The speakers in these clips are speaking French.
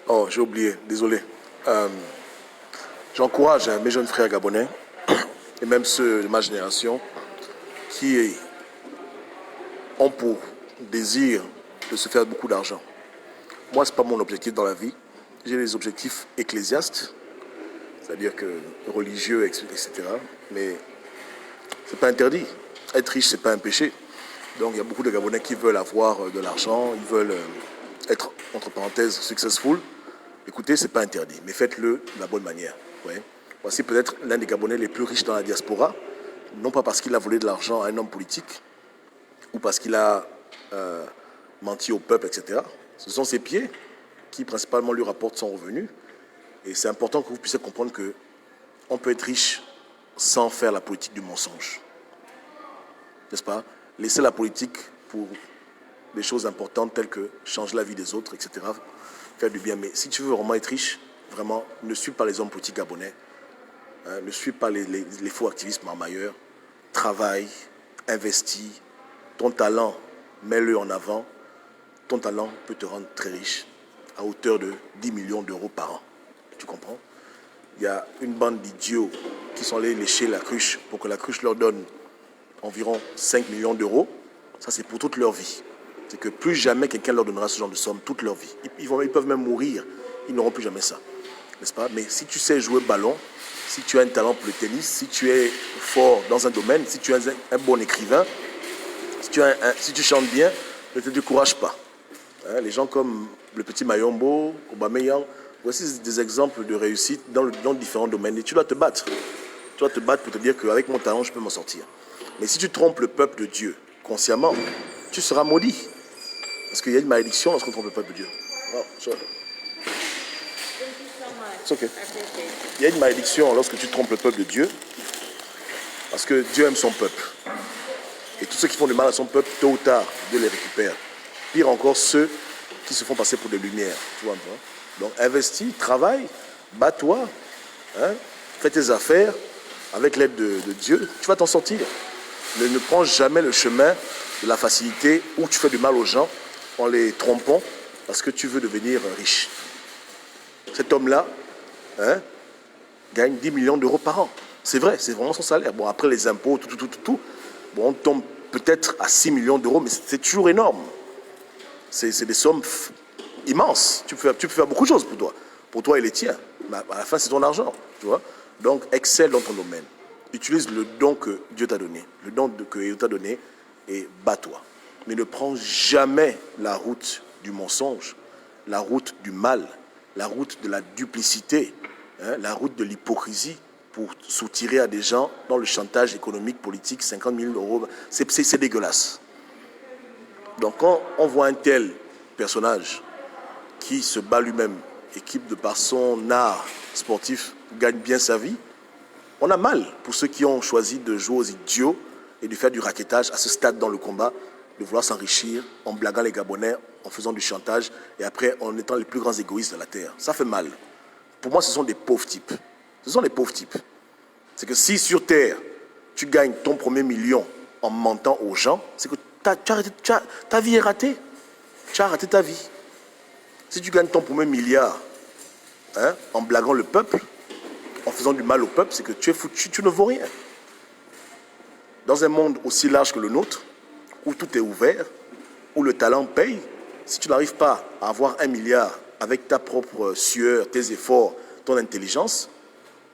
Oh, j'ai oublié, désolé. Euh, J'encourage mes jeunes frères gabonais, et même ceux de ma génération, qui ont pour désir de se faire beaucoup d'argent. Moi, ce n'est pas mon objectif dans la vie. J'ai des objectifs ecclésiastes, c'est-à-dire que religieux, etc. Mais ce n'est pas interdit. Être riche, ce n'est pas un péché. Donc il y a beaucoup de Gabonais qui veulent avoir de l'argent, ils veulent être, entre parenthèses, successful. Écoutez, ce n'est pas interdit, mais faites-le de la bonne manière. Ouais. Voici peut-être l'un des Gabonais les plus riches dans la diaspora, non pas parce qu'il a volé de l'argent à un homme politique ou parce qu'il a menti au peuple, etc. Ce sont ses pieds qui principalement lui rapportent son revenu. Et c'est important que vous puissiez comprendre qu'on peut être riche sans faire la politique du mensonge. N'est-ce pas? Laissez la politique pour des choses importantes telles que changer la vie des autres, etc. Faire du bien. Mais si tu veux vraiment être riche, vraiment, ne suis pas les hommes politiques gabonais. Hein, ne suis pas les faux activistes marmailleurs. Travaille, investis. Ton talent, mets-le en avant. Ton talent peut te rendre très riche à hauteur de 10 millions d'euros par an. Tu comprends? Il y a une bande d'idiots qui sont allés lécher la cruche pour que la cruche leur donne environ 5 millions d'euros. Ça, c'est pour toute leur vie. C'est que plus jamais quelqu'un leur donnera ce genre de somme toute leur vie. Ils peuvent même mourir. Ils n'auront plus jamais ça. N'est-ce pas? Mais si tu sais jouer ballon, si tu as un talent pour le tennis, si tu es fort dans un domaine, si tu es un bon écrivain, si tu chantes bien, ne te décourage pas. Hein, les gens comme le petit Mayombo, Aubameyang, voici des exemples de réussite dans différents domaines. Et tu dois te battre. Tu dois te battre pour te dire qu'avec mon talent, je peux m'en sortir. Mais si tu trompes le peuple de Dieu consciemment, tu seras maudit. Parce qu'il y a une malédiction lorsqu'on trompe le peuple de Dieu. Oh, sorry. It's okay. Il y a une malédiction lorsque tu trompes le peuple de Dieu. Parce que Dieu aime son peuple. Et tous ceux qui font du mal à son peuple, tôt ou tard, Dieu les récupère. Pire encore, ceux qui se font passer pour des lumières. Tu vois un peu. Donc investis, travaille, bats-toi, hein, fais tes affaires avec l'aide de Dieu. Tu vas t'en sortir. Ne prends jamais le chemin de la facilité où tu fais du mal aux gens en les trompant parce que tu veux devenir riche. Cet homme-là gagne 10 millions d'euros par an. C'est vrai, c'est vraiment son salaire. Bon, après les impôts, tout. Bon, on tombe peut-être à 6 millions d'euros, mais c'est toujours énorme. C'est des sommes immenses. Tu peux faire beaucoup de choses pour toi. Pour toi et les tiens. Mais à la fin, c'est ton argent. Tu vois? Donc, excelle dans ton domaine. Utilise le don que Dieu t'a donné. Le don que Dieu t'a donné et bats-toi. Mais ne prends jamais la route du mensonge, la route du mal, la route de la duplicité, hein, la route de l'hypocrisie pour soutirer à des gens dans le chantage économique, politique, 50 000 euros. C'est dégueulasse. Donc quand on voit un tel personnage qui se bat lui-même et qui, de par son art sportif, gagne bien sa vie, on a mal pour ceux qui ont choisi de jouer aux idiots et de faire du raquettage à ce stade dans le combat, de vouloir s'enrichir en blaguant les Gabonais, en faisant du chantage et après en étant les plus grands égoïstes de la Terre. Ça fait mal. Pour moi, ce sont des pauvres types. Ce sont des pauvres types. C'est que si sur Terre, tu gagnes ton premier million en mentant aux gens, c'est que ta vie est ratée. Tu as raté ta vie. Si tu gagnes ton premier milliard en blaguant le peuple, en faisant du mal au peuple, c'est que tu es foutu, tu ne vaux rien. Dans un monde aussi large que le nôtre, où tout est ouvert, où le talent paye, si tu n'arrives pas à avoir 1 milliard avec ta propre sueur, tes efforts, ton intelligence,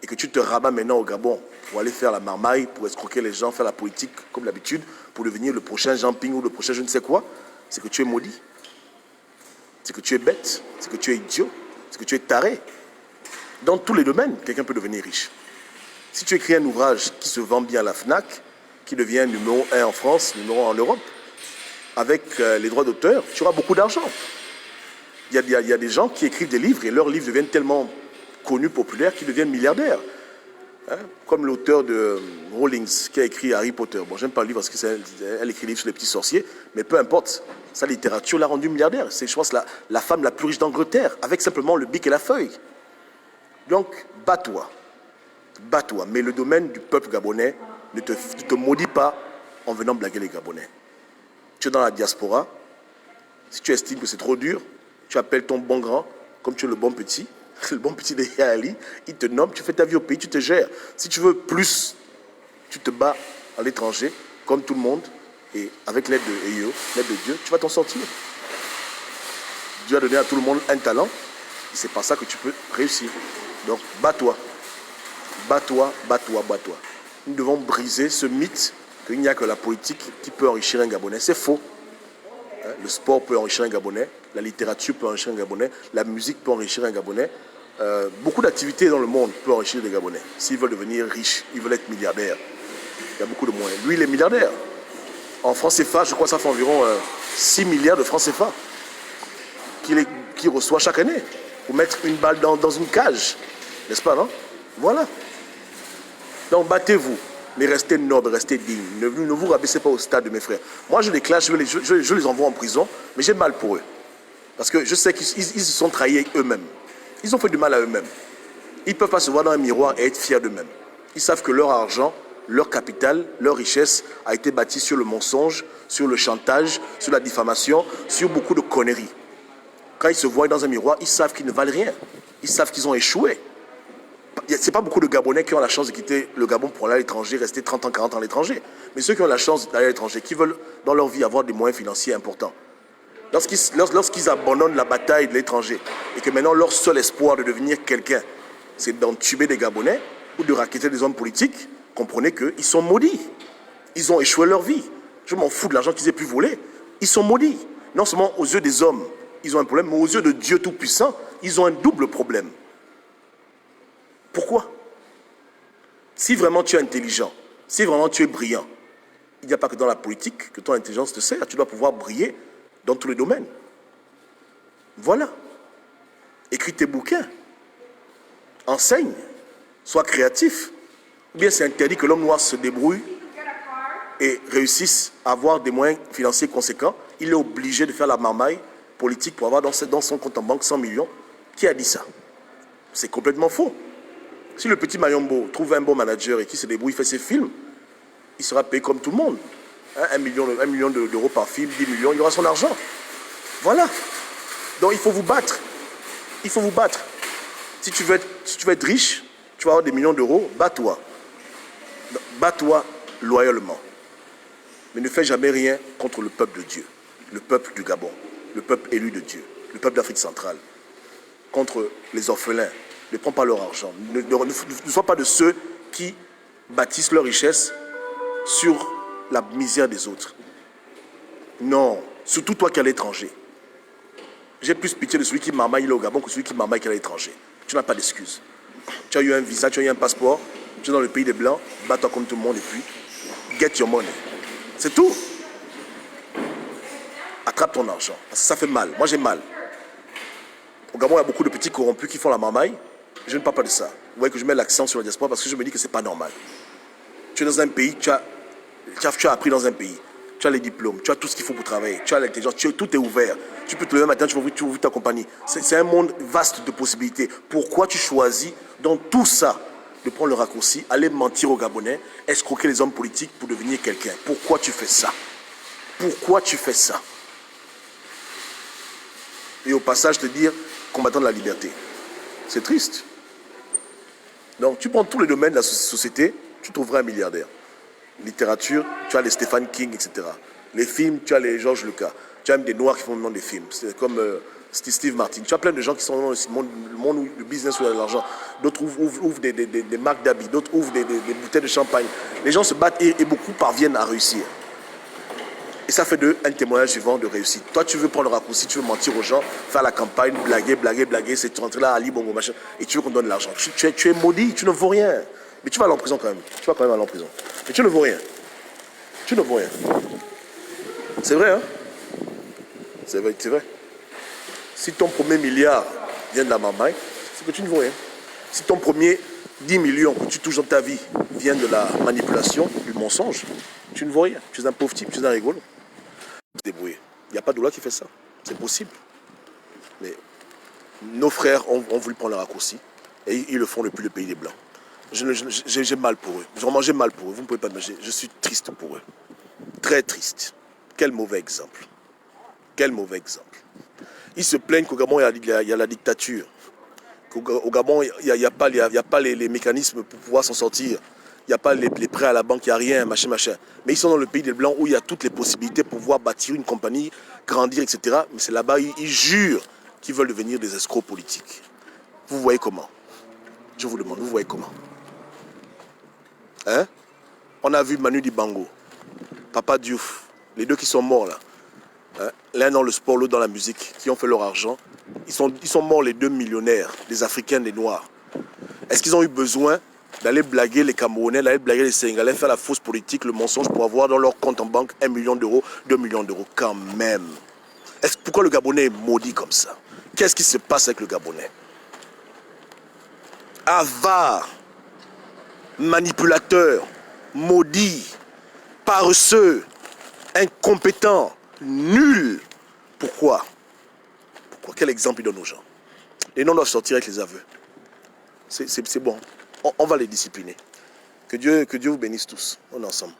et que tu te rabats maintenant au Gabon pour aller faire la marmaille, pour escroquer les gens, faire la politique comme d'habitude, pour devenir le prochain Jean Ping ou le prochain je ne sais quoi, c'est que tu es maudit. C'est que tu es bête, c'est que tu es idiot, c'est que tu es taré. Dans tous les domaines, quelqu'un peut devenir riche. Si tu écris un ouvrage qui se vend bien à la FNAC, qui devient numéro 1 en France, numéro 1 en Europe, avec les droits d'auteur, tu auras beaucoup d'argent. Il y a des gens qui écrivent des livres et leurs livres deviennent tellement connus, populaires, qu'ils deviennent milliardaires. Hein? Comme l'auteur de Rowling qui a écrit Harry Potter. Bon, j'aime pas le livre parce qu'elle écrit des livres sur les petits sorciers, mais peu importe. Sa littérature l'a rendu milliardaire. C'est, je pense, la femme la plus riche d'Angleterre, avec simplement le bic et la feuille. Donc, bats-toi. Bats-toi. Mais le domaine du peuple gabonais ne te maudit pas en venant blaguer les Gabonais. Tu es dans la diaspora. Si tu estimes que c'est trop dur, tu appelles ton bon grand, comme tu es le bon petit, le bon petit de Ali, il te nomme, tu fais ta vie au pays, tu te gères. Si tu veux plus, tu te bats à l'étranger, comme tout le monde, et avec l'aide de EO, l'aide de Dieu, tu vas t'en sortir. Dieu a donné à tout le monde un talent, et c'est par ça que tu peux réussir. Donc, bats-toi. Bats-toi, bats-toi, bats-toi. Nous devons briser ce mythe qu'il n'y a que la politique qui peut enrichir un Gabonais. C'est faux. Le sport peut enrichir un Gabonais, la littérature peut enrichir un Gabonais, la musique peut enrichir un Gabonais. Beaucoup d'activités dans le monde peuvent enrichir des Gabonais. S'ils veulent devenir riches, ils veulent être milliardaires. Il y a beaucoup de moyens. Lui, il est milliardaire. En francs CFA, je crois que ça fait environ 6 milliards de francs CFA qu'il reçoit chaque année pour mettre une balle dans une cage. N'est-ce pas, non? Voilà. Donc, battez-vous. Mais restez nobles, restez dignes. Ne vous rabaissez pas au stade de mes frères. Moi, je les clash, je les envoie en prison, mais j'ai mal pour eux. Parce que je sais qu'ils se sont trahis eux-mêmes. Ils ont fait du mal à eux-mêmes. Ils ne peuvent pas se voir dans un miroir et être fiers d'eux-mêmes. Ils savent que leur argent, leur capital, leur richesse a été bâtie sur le mensonge, sur le chantage, sur la diffamation, sur beaucoup de conneries. Quand ils se voient dans un miroir, ils savent qu'ils ne valent rien. Ils savent qu'ils ont échoué. Ce n'est pas beaucoup de Gabonais qui ont la chance de quitter le Gabon pour aller à l'étranger, rester 30 ans, 40 ans à l'étranger. Mais ceux qui ont la chance d'aller à l'étranger, qui veulent dans leur vie avoir des moyens financiers importants, lorsqu'ils abandonnent la bataille de l'étranger et que maintenant leur seul espoir de devenir quelqu'un, c'est d'entuber des Gabonais ou de racketter des hommes politiques, comprenez qu'ils sont maudits. Ils ont échoué leur vie. Je m'en fous de l'argent qu'ils aient pu voler. Ils sont maudits. Non seulement aux yeux des hommes, ils ont un problème, mais aux yeux de Dieu Tout-Puissant, ils ont un double problème. Pourquoi? Si vraiment tu es intelligent, si vraiment tu es brillant, il n'y a pas que dans la politique que ton intelligence te sert. Tu dois pouvoir briller dans tous les domaines. Voilà. Écris tes bouquins. Enseigne. Sois créatif. Ou bien c'est interdit que l'homme noir se débrouille et réussisse à avoir des moyens financiers conséquents. Il est obligé de faire la marmaille politique pour avoir dans son compte en banque 100 millions. Qui a dit ça? C'est complètement faux. Si le petit Mayombo trouve un bon manager et qui se débrouille, fait ses films, il sera payé comme tout le monde. 1 million d'euros par film, 10 millions, il aura son argent. Voilà. Donc il faut vous battre. Il faut vous battre. Si tu veux être riche, tu vas avoir des millions d'euros, bats-toi. Bats-toi loyalement. Mais ne fais jamais rien contre le peuple de Dieu, le peuple du Gabon, le peuple élu de Dieu, le peuple d'Afrique centrale, contre les orphelins. Ne prends pas leur argent. Ne sois pas de ceux qui bâtissent leur richesse sur la misère des autres. Non, surtout toi qui es à l'étranger. J'ai plus pitié de celui qui marmaille au Gabon que celui qui marmaille à l'étranger. Tu n'as pas d'excuse. Tu as eu un visa, tu as eu un passeport, tu es dans le pays des Blancs, bats-toi comme tout le monde et puis get your money. C'est tout. Attrape ton argent. Parce que ça fait mal. Moi j'ai mal. Au Gabon, il y a beaucoup de petits corrompus qui font la marmaille. Je ne parle pas de ça. Vous voyez que je mets l'accent sur la diaspora parce que je me dis que ce n'est pas normal. Tu es dans un pays, tu as appris dans un pays. Tu as les diplômes, tu as tout ce qu'il faut pour travailler, tu as l'intelligence, tout est ouvert. Tu peux te lever le matin, tu vas ouvrir ta compagnie. C'est un monde vaste de possibilités. Pourquoi tu choisis dans tout ça de prendre le raccourci, aller mentir aux Gabonais, escroquer les hommes politiques pour devenir quelqu'un? Pourquoi tu fais ça? Pourquoi tu fais ça? Et au passage, te dire combattant de la liberté. C'est triste. Donc, tu prends tous les domaines de la société, tu trouveras un milliardaire. Littérature, tu as les Stephen King, etc. Les films, tu as les George Lucas. Tu as même des Noirs qui font maintenant des films. C'est comme Steve Martin. Tu as plein de gens qui sont dans le monde du business où il y a de l'argent. D'autres ouvrent des marques d'habits, d'autres ouvrent des bouteilles de champagne. Les gens se battent et beaucoup parviennent à réussir. Et ça fait d'eux un témoignage vivant de réussite. Toi, tu veux prendre le raccourci, tu veux mentir aux gens, faire la campagne, blaguer, c'est rentrer là, Ali, Bongo, machin, et tu veux qu'on donne de l'argent. Tu es maudit, tu ne vaux rien. Mais tu vas aller en prison quand même. Tu vas quand même aller en prison. Mais tu ne vaux rien. Tu ne vaux rien. C'est vrai, hein? C'est vrai, c'est vrai. Si ton premier milliard vient de la marmaille, c'est que tu ne vaux rien. Si ton premier 10 millions que tu touches dans ta vie vient de la manipulation, du mensonge, tu ne vaux rien. Tu es un pauvre type, tu es un rigolo. Débrouiller. Il n'y a pas de loi qui fait ça. C'est possible. Mais nos frères ont voulu prendre le raccourci et ils le font depuis le pays des Blancs. J'ai mal pour eux. Vraiment, j'ai mal pour eux. Vous ne pouvez pas imaginer. Je suis triste pour eux. Très triste. Quel mauvais exemple. Quel mauvais exemple. Ils se plaignent qu'au Gabon, il y a la dictature. Qu'au Gabon, il n'y a pas les mécanismes pour pouvoir s'en sortir. Il n'y a pas les prêts à la banque, il n'y a rien, machin, machin. Mais ils sont dans le pays des Blancs où il y a toutes les possibilités pour pouvoir bâtir une compagnie, grandir, etc. Mais c'est là-bas, ils jurent qu'ils veulent devenir des escrocs politiques. Vous voyez comment? Je vous demande, vous voyez comment? Hein? On a vu Manu Dibango, Papa Diouf, les deux qui sont morts là. Hein? L'un dans le sport, l'autre dans la musique, qui ont fait leur argent. Ils sont morts les deux millionnaires, des Africains, des Noirs. Est-ce qu'ils ont eu besoin d'aller blaguer les Camerounais, d'aller blaguer les Sénégalais, faire la fausse politique, le mensonge pour avoir dans leur compte en banque 1 million d'euros, 2 millions d'euros quand même? Pourquoi le Gabonais est maudit comme ça? Qu'est-ce qui se passe avec le Gabonais? Avare, manipulateur, maudit, paresseux, incompétent, nul. Pourquoi? Quel exemple il donne aux gens? Les noms doivent sortir avec les aveux. C'est bon. On va les discipliner. Que Dieu vous bénisse tous. On est ensemble.